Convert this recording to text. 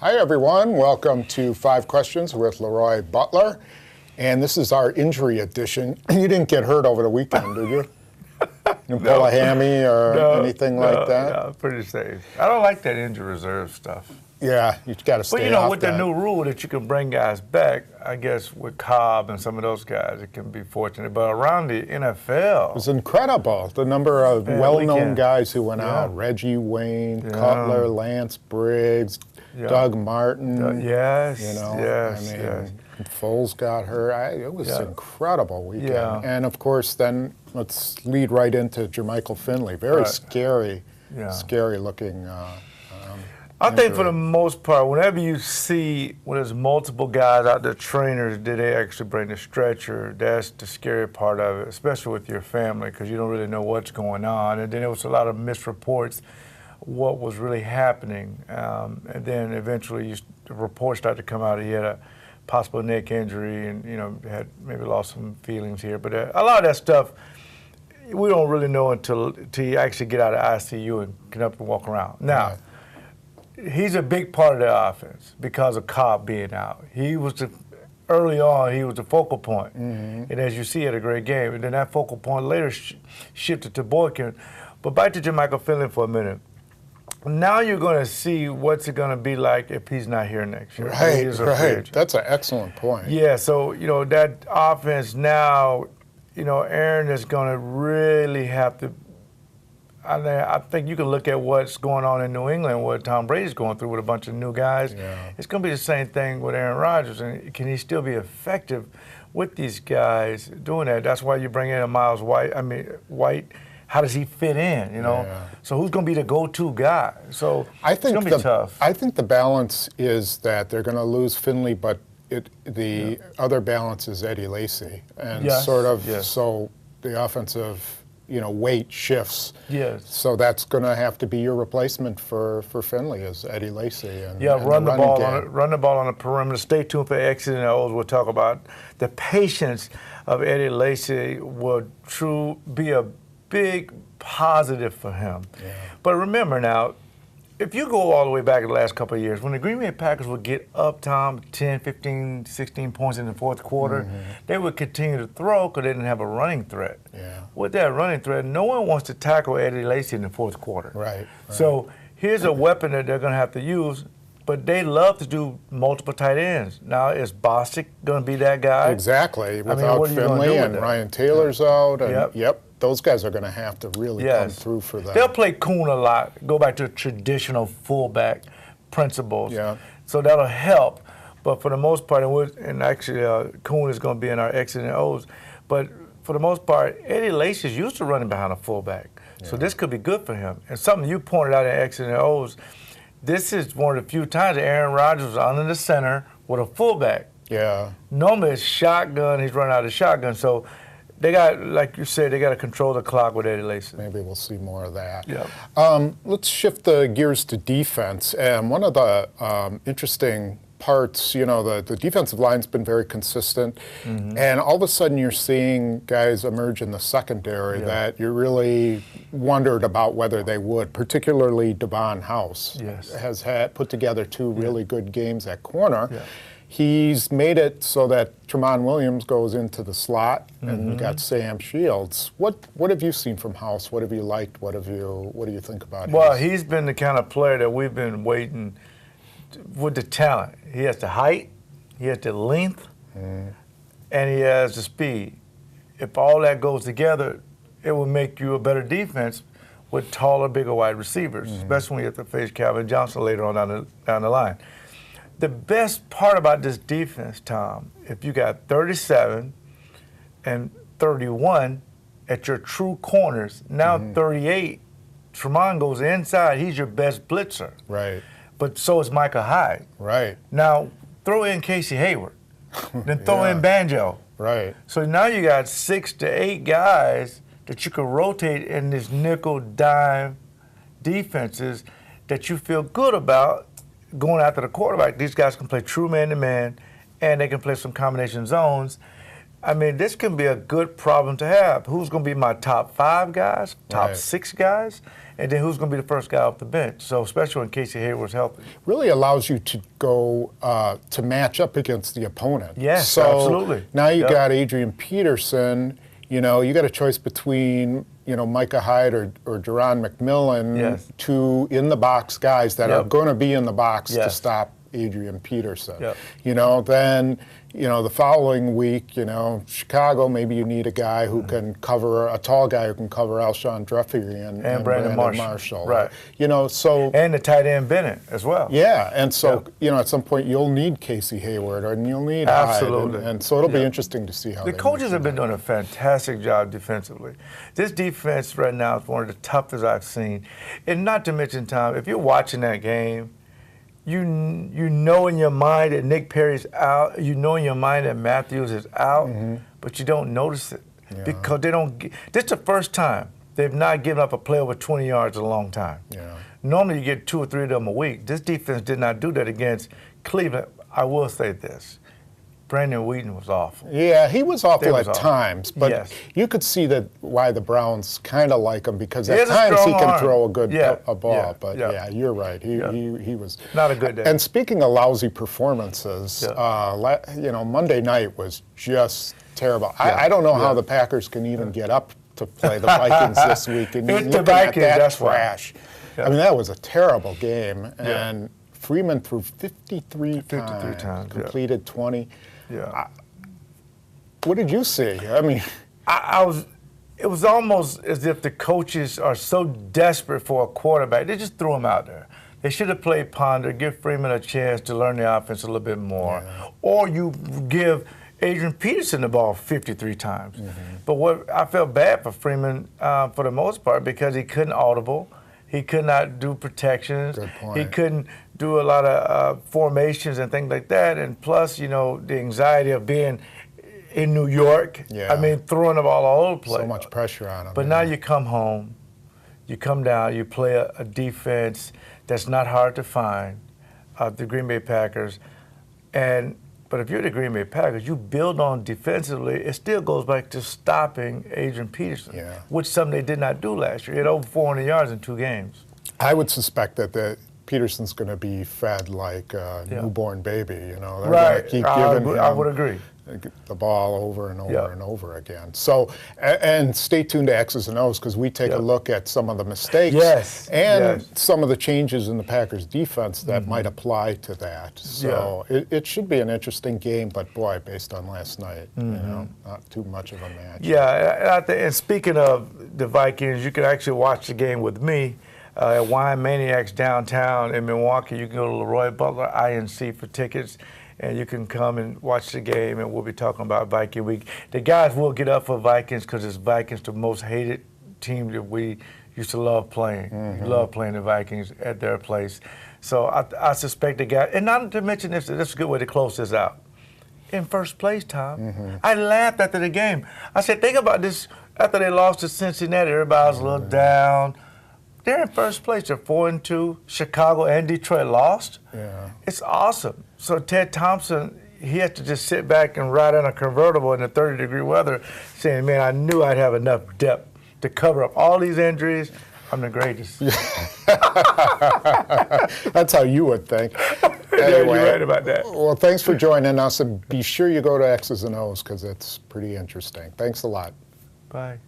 Hi, everyone. Welcome to 5 Questions with LeRoy Butler. And this is our injury edition. You didn't get hurt over the weekend, did you? You didn't pull a hammy or anything like that? No, pretty safe. I don't like that injury reserve stuff. Yeah, you got to stay off that. But you know, with the new rule that you can bring guys back, I guess with Cobb and some of those guys, it can be fortunate. But around the NFL, it was incredible, the number of well-known guys who went out. Reggie Wayne, Cutler, Lance Briggs, Doug Martin. Yes, Foles got hurt. It was an incredible weekend. Yeah. And, of course, then let's lead right into Jermichael Finley. Very scary looking I think for the most part, whenever you see when there's multiple guys out there, trainers, did they actually bring the stretcher? That's the scary part of it, especially with your family, because you don't really know what's going on. And then there was a lot of misreports what was really happening. And then eventually the reports started to come out. He had a possible neck injury and, had maybe lost some feelings here. But a lot of that stuff, we don't really know until you actually get out of ICU and get up and walk around. Now, he's a big part of the offense because of Cobb being out. Early on, he was the focal point. And as you see, he had a great game. And then that focal point later shifted to Boykin. But back to Jermichael Finley for a minute. Now you're going to see what's it going to be like if he's not here next year. Right. That's an excellent point. Yeah, so, that offense now, Aaron is going to really have to, I think you can look at what's going on in New England, what Tom Brady's going through with a bunch of new guys. Yeah. It's going to be the same thing with Aaron Rodgers. And can he still be effective with these guys doing that? That's why you bring in a Miles White. How does he fit in, Yeah. So who's going to be the go-to guy? So it's going to be tough. I think the balance is that they're going to lose Finley, but the other balance is Eddie Lacy. And so the offensive weight shifts. Yes. So that's going to have to be your replacement for Finley is Eddie Lacy. And run the ball on the perimeter. Stay tuned for X's and O's. We'll talk about the patience of Eddie Lacy will be a big positive for him. Yeah. But remember now, if you go all the way back in the last couple of years, when the Green Bay Packers would get up, Tom, 10, 15, 16 points in the fourth quarter, they would continue to throw because they didn't have a running threat. Yeah. With that running threat, no one wants to tackle Eddie Lacy in the fourth quarter. Right. So here's a weapon that they're going to have to use, but they love to do multiple tight ends. Now, is Bostic going to be that guy? Exactly. Without Finley and Ryan Taylor's out. And those guys are going to have to really come through for that. They'll play Kuhn a lot, go back to traditional fullback principles. Yeah. So that'll help. But for the most part, and actually Kuhn is going to be in our X's and O's, but for the most part, Eddie Lacy is used to running behind a fullback. Yeah. So this could be good for him. And something you pointed out in X's and O's, this is one of the few times that Aaron Rodgers was under the center with a fullback. Yeah. Normally it's shotgun, he's running out of shotgun. So they got, like you said, they got to control the clock with Eddie Lacy. Maybe we'll see more of that. Yeah. Let's shift the gears to defense. And one of the interesting parts, the defensive line's been very consistent. And all of a sudden you're seeing guys emerge in the secondary that you really wondered about whether they would, particularly Davon House. Has put together 2 really good games at corner. Yeah. He's made it so that Tramon Williams goes into the slot, and you got Sam Shields. What have you seen from House? What have you liked? What do you think about him? Well, he's been the kind of player that we've been waiting with the talent. He has the height, he has the length, and he has the speed. If all that goes together, it will make you a better defense with taller, bigger wide receivers, especially when you have to face Calvin Johnson later on down the line. The best part about this defense, Tom, if you got 37 and 31 at your true corners, now 38, Tramon goes inside, he's your best blitzer. Right. But so is Micah Hyde. Right. Now, throw in Casey Hayward, then throw in Banjo. Right. So now you got 6 to 8 guys that you can rotate in this nickel dime defenses that you feel good about going after the quarterback. These guys can play true man-to-man, and they can play some combination zones. I mean, this can be a good problem to have. Who's going to be my top 5 guys, top 6 guys, and then who's going to be the first guy off the bench? So especially when Casey Hayward's healthy. Really allows you to go to match up against the opponent. Yes, so absolutely. Now you got Adrian Peterson. You know, you got a choice between, you know, Micah Hyde or Jerron McMillan, two in-the-box guys that are going to be in the box to stop Adrian Peterson. You know, then, you know, the following week, you know, Chicago, maybe you need a guy who can cover, a tall guy who can cover Alshon Jeffrey and Brandon Marshall. Right. You know, so. And the tight end Bennett as well. Yeah, and so, you know, at some point you'll need Casey Hayward and you'll need Absolutely. Hyde. And so it'll be interesting to see how the coaches have been doing a fantastic job defensively. This defense right now is one of the toughest I've seen. And not to mention, Tom, if you're watching that game, you know in your mind that Nick Perry's out. You know in your mind that Matthews is out, but you don't notice it because they don't. This is the first time they've not given up a play over 20 yards in a long time. Normally you get 2 or 3 of them a week. This defense did not do that against Cleveland. I will say this. Brandon Wheaton was awful. Yeah, he was awful at times, but Yes. you could see that why the Browns kind of like him because at times he can throw a good a ball. But yeah, you're right. He was not a good day. And speaking of lousy performances, you know, Monday night was just terrible. I don't know how the Packers can even get up to play the Vikings this week. And It's looking the Vikings, at that that's trash. I mean, that was a terrible game. And Freeman threw 53 times, completed 20. What did you see? I mean, it was almost as if the coaches are so desperate for a quarterback. They just threw him out there. They should have played Ponder, give Freeman a chance to learn the offense a little bit more. Or you give Adrian Peterson the ball 53 times. But what I felt bad for Freeman for the most part because he couldn't audible. He could not do protections. Good point. He couldn't do a lot of formations and things like that. And plus, you know, the anxiety of being in New York. I mean, throwing the ball all over the place. So much pressure on him. But now you come home, you come down, you play a defense that's not hard to find, the Green Bay Packers. But if you're the Green Bay Packers, you build on defensively. It still goes back to stopping Adrian Peterson, which something they did not do last year. He had over 400 yards in 2 games. I would suspect that Peterson's going to be fed like a newborn baby. You know, they're going to keep giving him I would agree. the ball over and over and over again. So, and stay tuned to X's and O's because we take a look at some of the mistakes and some of the changes in the Packers defense that might apply to that. So it should be an interesting game, but boy, based on last night, you know, not too much of a match. Yeah, and speaking of the Vikings, you can actually watch the game with me at Wine Maniacs downtown in Milwaukee. You can go to LeRoy Butler INC for tickets. And you can come and watch the game, and we'll be talking about Viking Week. The guys will get up for Vikings because it's Vikings, the most hated team that we used to love playing. We love playing the Vikings at their place. So I suspect the guys, and not to mention this is a good way to close this out. In first place, Tom. I laughed after the game. I said, think about this. After they lost to Cincinnati, everybody was a little down. They're in first place. They're 4-2. Chicago and Detroit lost. It's awesome. So Ted Thompson, he had to just sit back and ride in a convertible in the 30-degree weather saying, man, I knew I'd have enough depth to cover up all these injuries. I'm the greatest. That's how you would think. Anyway, you're right about that. Well, thanks for joining us, and be sure you go to X's and O's because it's pretty interesting. Thanks a lot. Bye.